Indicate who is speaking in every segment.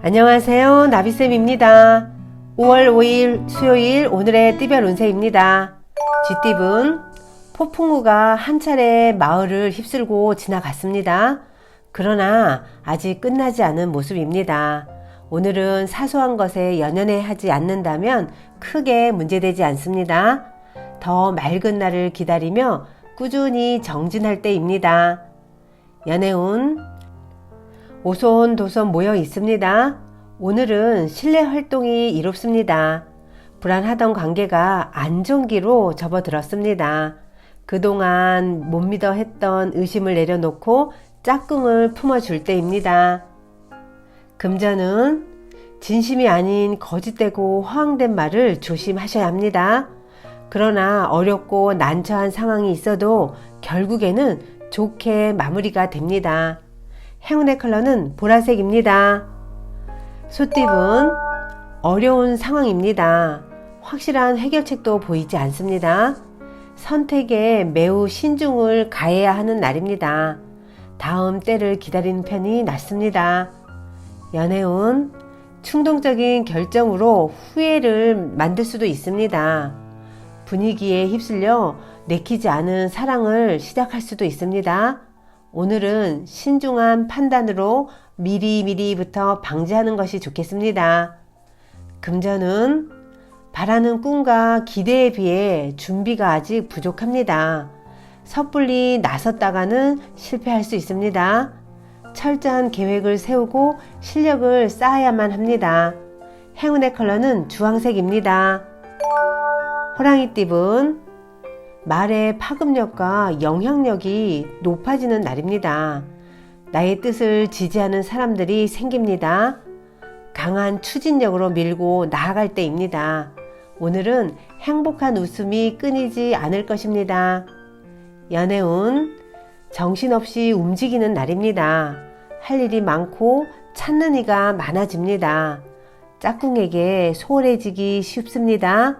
Speaker 1: 안녕하세요. 나비쌤입니다. 5월 5일 수요일 오늘의 띠별 운세입니다. 쥐띠분 폭풍우가 한 차례 마을을 휩쓸고 지나갔습니다. 그러나 아직 끝나지 않은 모습입니다. 오늘은 사소한 것에 연연해 하지 않는다면 크게 문제되지 않습니다. 더 맑은 날을 기다리며 꾸준히 정진할 때입니다. 연애운 오손도손 모여 있습니다. 오늘은 실내 활동이 이롭습니다. 불안하던 관계가 안정기로 접어들었습니다. 그동안 못 믿어 했던 의심을 내려놓고 짝꿍을 품어줄 때입니다. 금전은 진심이 아닌 거짓되고 허황된 말을 조심하셔야 합니다. 그러나 어렵고 난처한 상황이 있어도 결국에는 좋게 마무리가 됩니다. 행운의 컬러는 보라색입니다. 소띠분 어려운 상황입니다. 확실한 해결책도 보이지 않습니다. 선택에 매우 신중을 가해야 하는 날입니다. 다음 때를 기다리는 편이 낫습니다. 연애운 충동적인 결정으로 후회를 만들 수도 있습니다. 분위기에 휩쓸려 내키지 않은 사랑을 시작할 수도 있습니다. 오늘은 신중한 판단으로 미리부터 방지하는 것이 좋겠습니다. 금전은 바라는 꿈과 기대에 비해 준비가 아직 부족합니다. 섣불리 나섰다가는 실패할 수 있습니다. 철저한 계획을 세우고 실력을 쌓아야만 합니다. 행운의 컬러는 주황색입니다. 호랑이띠분 말의 파급력과 영향력이 높아지는 날입니다. 나의 뜻을 지지하는 사람들이 생깁니다. 강한 추진력으로 밀고 나아갈 때입니다. 오늘은 행복한 웃음이 끊이지 않을 것입니다. 연애운 정신없이 움직이는 날입니다. 할 일이 많고 찾는 이가 많아집니다. 짝꿍에게 소홀해지기 쉽습니다.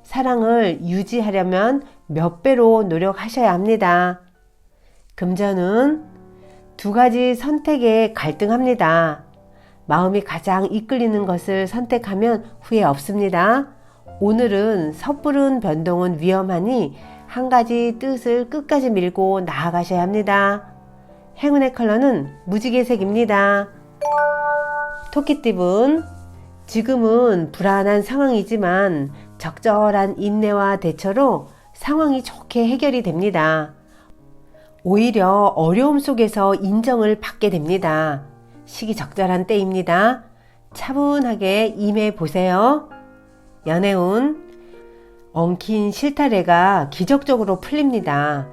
Speaker 1: 사랑을 유지하려면 몇 배로 노력하셔야 합니다. 금전은 두 가지 선택에 갈등합니다. 마음이 가장 이끌리는 것을 선택하면 후회 없습니다. 오늘은 섣부른 변동은 위험하니 한 가지 뜻을 끝까지 밀고 나아가셔야 합니다. 행운의 컬러는 무지개색입니다. 토끼띠분 지금은 불안한 상황이지만 적절한 인내와 대처로 상황이 좋게 해결이 됩니다. 오히려 어려움 속에서 인정을 받게 됩니다. 시기적절한 때입니다. 차분하게 임해 보세요. 연애운 엉킨 실타래가 기적적으로 풀립니다.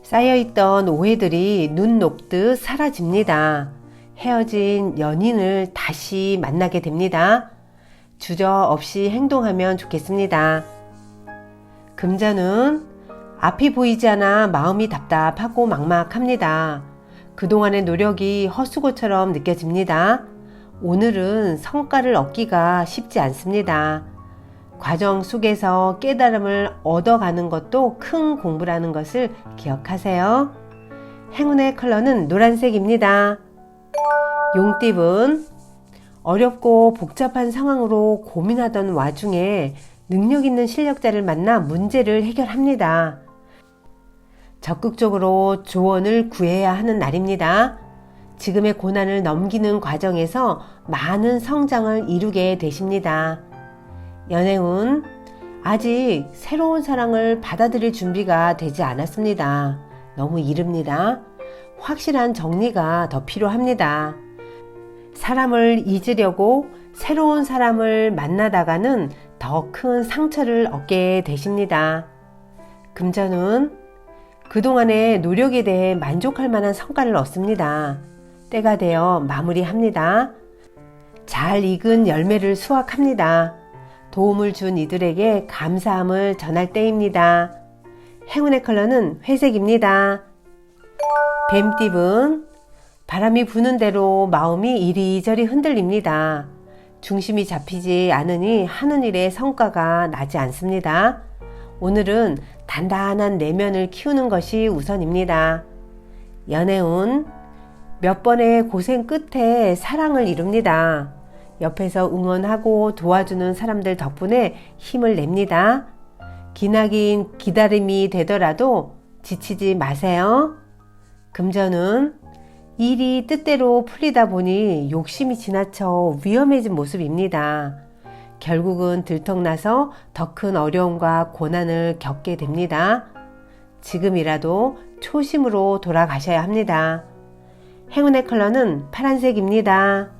Speaker 1: 쌓여있던 오해들이 눈 녹듯 사라집니다. 헤어진 연인을 다시 만나게 됩니다. 주저없이 행동하면 좋겠습니다. 금전은 앞이 보이지 않아 마음이 답답하고 막막합니다. 그동안의 노력이 헛수고처럼 느껴집니다. 오늘은 성과를 얻기가 쉽지 않습니다. 과정 속에서 깨달음을 얻어가는 것도 큰 공부라는 것을 기억하세요. 행운의 컬러는 노란색입니다. 용띠분 어렵고 복잡한 상황으로 고민하던 와중에 능력 있는 실력자를 만나 문제를 해결합니다. 적극적으로 조언을 구해야 하는 날입니다. 지금의 고난을 넘기는 과정에서 많은 성장을 이루게 되십니다. 연애운 아직 새로운 사랑을 받아들일 준비가 되지 않았습니다. 너무 이릅니다. 확실한 정리가 더 필요합니다. 사람을 잊으려고 새로운 사람을 만나다가는 더 큰 상처를 얻게 되십니다. 금전은 그동안의 노력에 대해 만족할 만한 성과를 얻습니다. 때가 되어 마무리합니다. 잘 익은 열매를 수확합니다. 도움을 준 이들에게 감사함을 전할 때입니다. 행운의 컬러는 회색입니다. 뱀띠분 바람이 부는 대로 마음이 이리저리 흔들립니다. 중심이 잡히지 않으니 하는 일에 성과가 나지 않습니다. 오늘은 단단한 내면을 키우는 것이 우선입니다. 연애운 몇 번의 고생 끝에 사랑을 이룹니다. 옆에서 응원하고 도와주는 사람들 덕분에 힘을 냅니다. 기나긴 기다림이 되더라도 지치지 마세요. 금전운, 일이 뜻대로 풀리다 보니 욕심이 지나쳐 위험해진 모습입니다. 결국은 들통나서 더 큰 어려움과 고난을 겪게 됩니다. 지금이라도 초심으로 돌아가셔야 합니다. 행운의 컬러는 파란색입니다.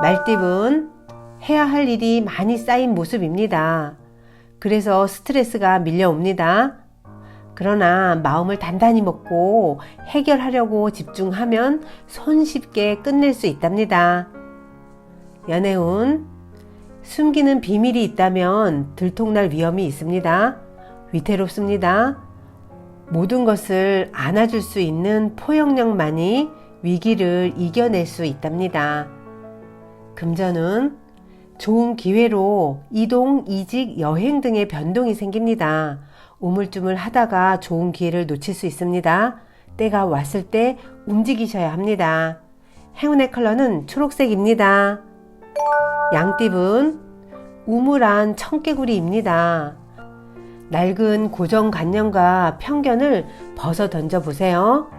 Speaker 1: 말띠분, 해야 할 일이 많이 쌓인 모습입니다. 그래서 스트레스가 밀려옵니다. 그러나 마음을 단단히 먹고 해결하려고 집중하면 손쉽게 끝낼 수 있답니다. 연애운, 숨기는 비밀이 있다면 들통날 위험이 있습니다. 위태롭습니다. 모든 것을 안아줄 수 있는 포용력만이 위기를 이겨낼 수 있답니다. 금전은 좋은 기회로 이동, 이직, 여행 등의 변동이 생깁니다. 우물쭈물 하다가 좋은 기회를 놓칠 수 있습니다. 때가 왔을 때 움직이셔야 합니다. 행운의 컬러는 초록색입니다. 양띠분, 우물안 청개구리입니다. 낡은 고정관념과 편견을 벗어 던져보세요.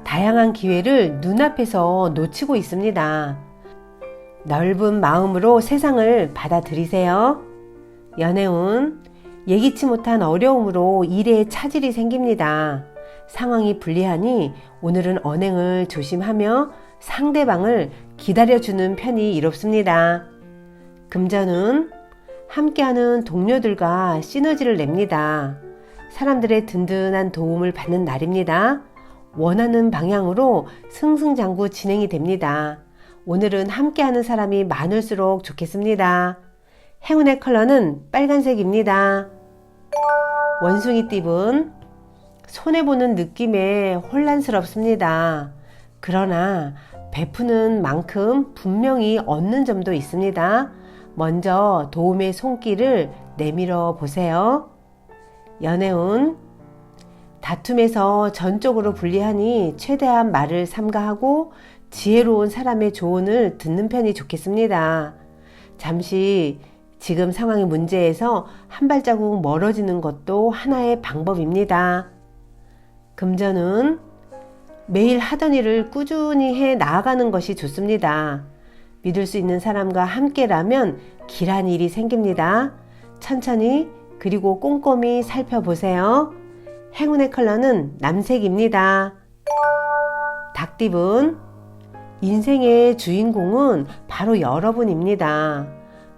Speaker 1: 다양한 기회를 눈앞에서 놓치고 있습니다. 넓은 마음으로 세상을 받아들이세요. 연애운, 예기치 못한 어려움으로 일에 차질이 생깁니다. 상황이 불리하니 오늘은 언행을 조심하며 상대방을 기다려주는 편이 이롭습니다. 금전운, 함께하는 동료들과 시너지를 냅니다. 사람들의 든든한 도움을 받는 날입니다. 원하는 방향으로 승승장구 진행이 됩니다. 오늘은 함께하는 사람이 많을수록 좋겠습니다. 행운의 컬러는 빨간색입니다. 원숭이띠분, 손해보는 느낌에 혼란스럽습니다. 그러나 베푸는 만큼 분명히 얻는 점도 있습니다. 먼저 도움의 손길을 내밀어 보세요. 연애운, 다툼에서 전적으로 불리하니 최대한 말을 삼가하고 지혜로운 사람의 조언을 듣는 편이 좋겠습니다. 잠시 지금 상황의 문제에서 한 발자국 멀어지는 것도 하나의 방법입니다. 금전은 매일 하던 일을 꾸준히 해 나아가는 것이 좋습니다. 믿을 수 있는 사람과 함께라면 길한 일이 생깁니다. 천천히 그리고 꼼꼼히 살펴보세요. 행운의 컬러는 남색입니다. 닭띠분, 인생의 주인공은 바로 여러분입니다.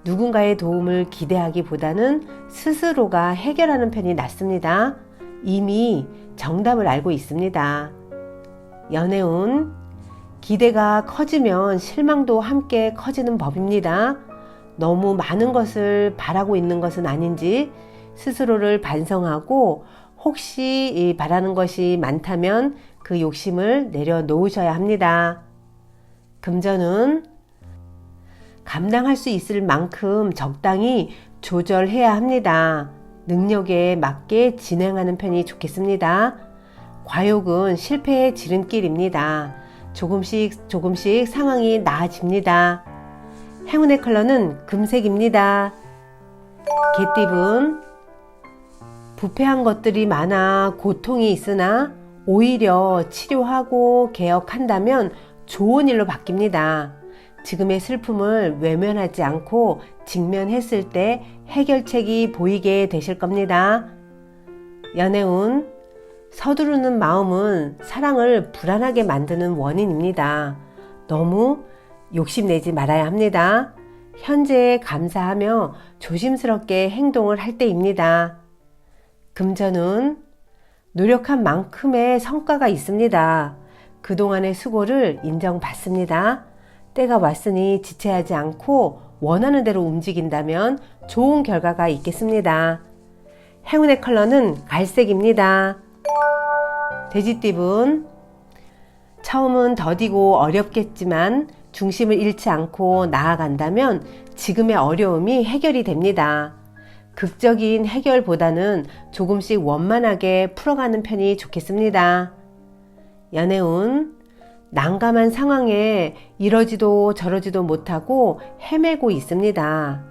Speaker 1: 누군가의 도움을 기대하기보다는 스스로가 해결하는 편이 낫습니다. 이미 정답을 알고 있습니다. 연애운, 기대가 커지면 실망도 함께 커지는 법입니다. 너무 많은 것을 바라고 있는 것은 아닌지 스스로를 반성하고 혹시 바라는 것이 많다면 그 욕심을 내려놓으셔야 합니다. 금전은 감당할 수 있을 만큼 적당히 조절해야 합니다. 능력에 맞게 진행하는 편이 좋겠습니다. 과욕은 실패의 지름길입니다. 조금씩 상황이 나아집니다. 행운의 컬러는 금색입니다. 개띠분, 부패한 것들이 많아 고통이 있으나 오히려 치료하고 개혁한다면 좋은 일로 바뀝니다. 지금의 슬픔을 외면하지 않고 직면했을 때 해결책이 보이게 되실 겁니다. 연애운, 서두르는 마음은 사랑을 불안하게 만드는 원인입니다. 너무 욕심내지 말아야 합니다. 현재에 감사하며 조심스럽게 행동을 할 때입니다. 금전운, 노력한 만큼의 성과가 있습니다. 그동안의 수고를 인정받습니다. 때가 왔으니 지체하지 않고 원하는 대로 움직인다면 좋은 결과가 있겠습니다. 행운의 컬러는 갈색입니다. 돼지띠분, 처음은 더디고 어렵겠지만 중심을 잃지 않고 나아간다면 지금의 어려움이 해결이 됩니다. 극적인 해결보다는 조금씩 원만하게 풀어가는 편이 좋겠습니다. 연애운, 난감한 상황에 이러지도 저러지도 못하고 헤매고 있습니다.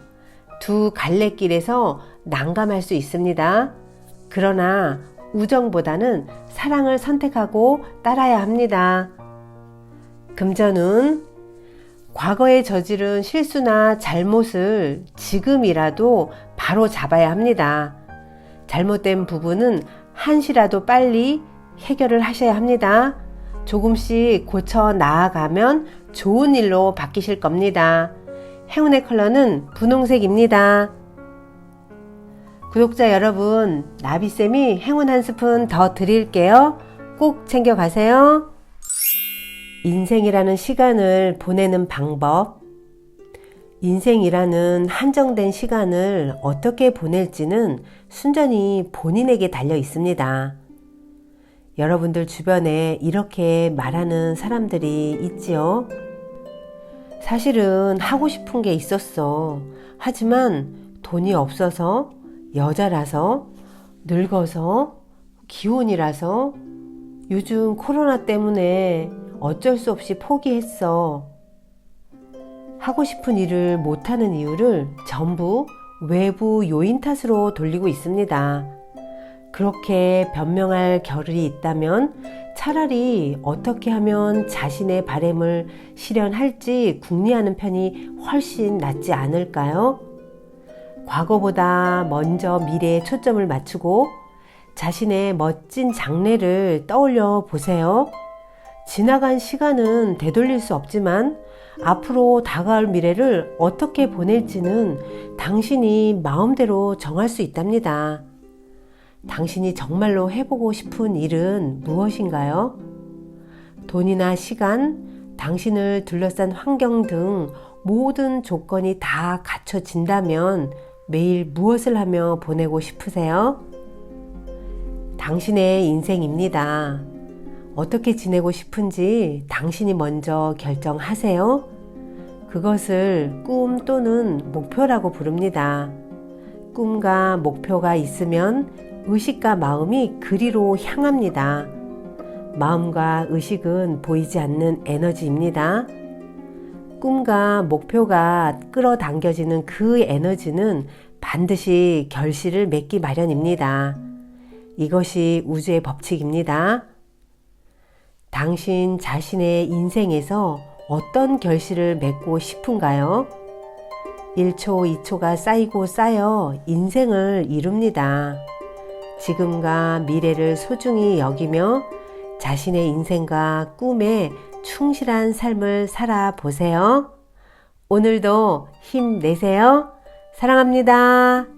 Speaker 1: 두 갈래길에서 난감할 수 있습니다. 그러나 우정보다는 사랑을 선택하고 따라야 합니다. 금전운, 과거에 저지른 실수나 잘못을 지금이라도 바로 잡아야 합니다. 잘못된 부분은 한시라도 빨리 해결을 하셔야 합니다. 조금씩 고쳐 나아가면 좋은 일로 바뀌실 겁니다. 행운의 컬러는 분홍색입니다. 구독자 여러분, 나비쌤이 행운 한 스푼 더 드릴게요. 꼭 챙겨가세요. 인생이라는 시간을 보내는 방법. 인생이라는 한정된 시간을 어떻게 보낼지는 순전히 본인에게 달려 있습니다. 여러분들 주변에 이렇게 말하는 사람들이 있지요. 사실은 하고 싶은 게 있었어. 하지만 돈이 없어서, 여자라서, 늙어서, 기혼이라서, 요즘 코로나 때문에 어쩔 수 없이 포기했어. 하고 싶은 일을 못하는 이유를 전부 외부 요인 탓으로 돌리고 있습니다. 그렇게 변명할 겨를이 있다면 차라리 어떻게 하면 자신의 바람을 실현할지 궁리하는 편이 훨씬 낫지 않을까요? 과거보다 먼저 미래에 초점을 맞추고 자신의 멋진 장래를 떠올려 보세요. 지나간 시간은 되돌릴 수 없지만 앞으로 다가올 미래를 어떻게 보낼지는 당신이 마음대로 정할 수 있답니다. 당신이 정말로 해보고 싶은 일은 무엇인가요? 돈이나 시간, 당신을 둘러싼 환경 등 모든 조건이 다 갖춰진다면 매일 무엇을 하며 보내고 싶으세요? 당신의 인생입니다. 어떻게 지내고 싶은지 당신이 먼저 결정하세요. 그것을 꿈 또는 목표라고 부릅니다. 꿈과 목표가 있으면 의식과 마음이 그리로 향합니다. 마음과 의식은 보이지 않는 에너지입니다. 꿈과 목표가 끌어당겨지는 그 에너지는 반드시 결실을 맺기 마련입니다. 이것이 우주의 법칙입니다. 당신 자신의 인생에서 어떤 결실을 맺고 싶은가요? 1초, 2초가 쌓이고 쌓여 인생을 이룹니다. 지금과 미래를 소중히 여기며 자신의 인생과 꿈에 충실한 삶을 살아보세요. 오늘도 힘내세요. 사랑합니다.